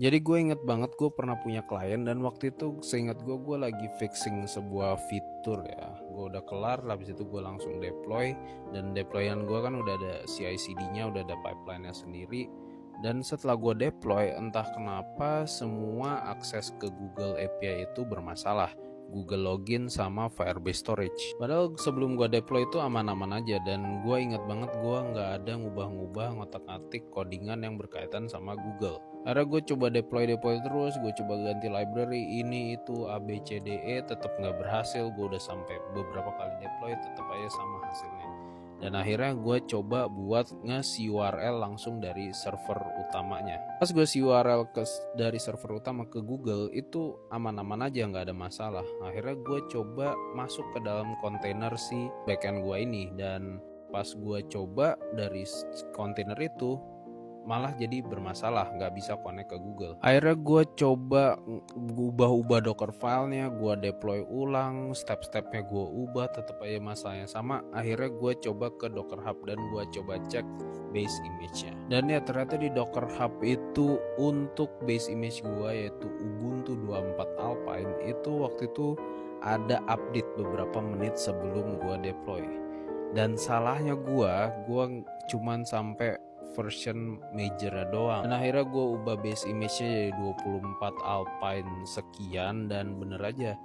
Jadi gue inget banget gue pernah punya klien dan waktu itu seingat gue lagi fixing sebuah fitur ya. Gue udah kelar, habis itu gue langsung deploy. Dan deployan gue kan udah ada CI/CD-nya, udah ada pipeline-nya sendiri. Dan setelah gue deploy, entah kenapa semua akses ke Google API itu bermasalah. Google Login sama Firebase Storage. Padahal sebelum gue deploy itu aman-aman aja, dan gue inget banget gue nggak ada ngubah-ngubah ngotak-ngatik codingan yang berkaitan sama Google. Akhirnya gue coba deploy terus, gue coba ganti library ini itu A B C D E, tetap nggak berhasil. Gue udah sampai beberapa kali deploy, tetap aja sama hasilnya. Dan akhirnya gue coba buat nge-URL langsung dari server utamanya. Pas gue URL dari server utama ke Google itu aman-aman aja, nggak ada masalah. Akhirnya gue coba masuk ke dalam kontainer si backend gue ini, dan pas gue coba dari kontainer itu malah jadi bermasalah, nggak bisa connect ke Google. Akhirnya gue coba ubah-ubah Docker filenya, gue deploy ulang, step-stepnya gue ubah, tetap aja masalahnya sama. Akhirnya gue coba ke Docker Hub dan gue coba cek base image-nya. Dan ya ternyata di Docker Hub itu untuk base image gue yaitu Ubuntu 24 Alpine itu waktu itu ada update beberapa menit sebelum gue deploy. Dan salahnya gue cuman sampai version majornya doang, dan akhirnya gue ubah base image-nya jadi 24 Alpine sekian, dan bener aja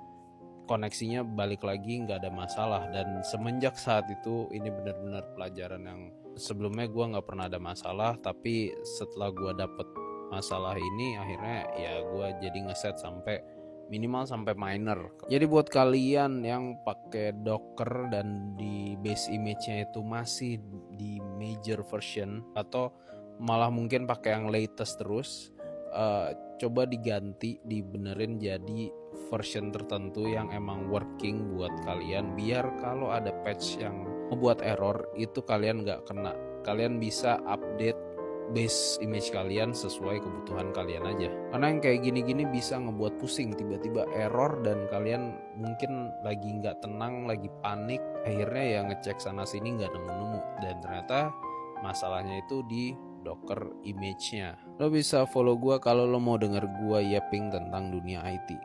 koneksinya balik lagi nggak ada masalah. Dan semenjak saat itu ini benar-benar pelajaran yang sebelumnya gue nggak pernah ada masalah, tapi setelah gue dapet masalah ini akhirnya ya gue jadi ngeset sampai minimal sampai minor. Jadi buat kalian yang pakai Docker dan di base image-nya itu masih di major version atau malah mungkin pakai yang latest terus, coba diganti, dibenerin jadi version tertentu yang emang working buat kalian, biar kalau ada patch yang membuat error itu kalian nggak kena. Kalian bisa update base image kalian sesuai kebutuhan kalian aja. Karena yang kayak gini-gini bisa ngebuat pusing, tiba-tiba error dan kalian mungkin lagi nggak tenang, lagi panik, akhirnya ya ngecek sana sini nggak nemu-nemu, dan ternyata masalahnya itu di Docker image-nya. Lo bisa follow gue kalau lo mau denger gue yapping tentang dunia IT.